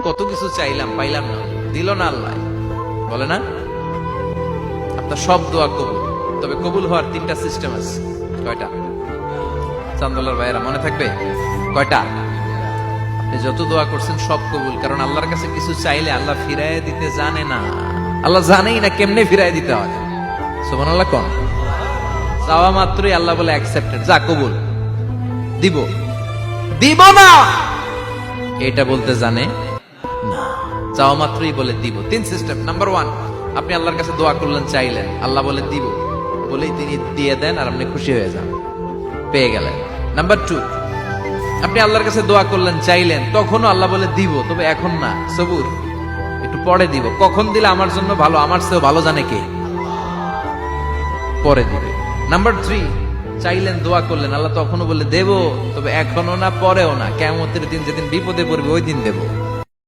কত কিছু চাইলাম, পাইলাম না, দিল না আল্লাহ, বলে না? আপনার সব দোয়া কবুল, তবে কবুল হওয়ার 3টা সিস্টেম আছে। কয়টা? চান্দলার ভাইয়েরা মনে থাকবে? কয়টা? আপনি যত দোয়া করছেন সব কবুল, কারণ আল্লাহর কাছে কিছু চাইলে আল্লাহ ফিরাইয়া দিতে জানে না। আল্লাহ জানেই না কেমনে ফিরাইয়া দিতে হয়। সুবহানাল্লাহ কোন? চাওয়া মাত্রই আল্লাহ বলে অ্যাকসেপ্টেড, যা কবুল, দিব দিব না এটা বলতে জানে না, চাওয়া মাত্রই বলে দিব। 3 সিস্টেম। নাম্বার 1, আপনি আল্লাহর কাছে দোয়া করলেন, চাইলেন, আল্লাহ বলে দিব, বলেই তিনি দিয়ে দেন আর আপনি খুশি হয়ে যান, পেয়ে গেলেন। নাম্বার 2, আপনি আল্লাহর কাছে দোয়া করলেন, চাইলেন, তখনও আল্লাহ বলে দিব, তবে এখন না, সবুর, একটু পরে দিব। কখন দিলে আমার জন্য ভালো, আমার চেয়েও ভালো জানে কে, পরে দিবে। নাম্বার 3, চাইলেন, দোয়া করলেন, আল্লাহ তখনও বলে দেব, তবে এখনো না, পরেও না, কিয়ামতের দিন যেদিন বিপদে পড়বে ওই দিন দেব।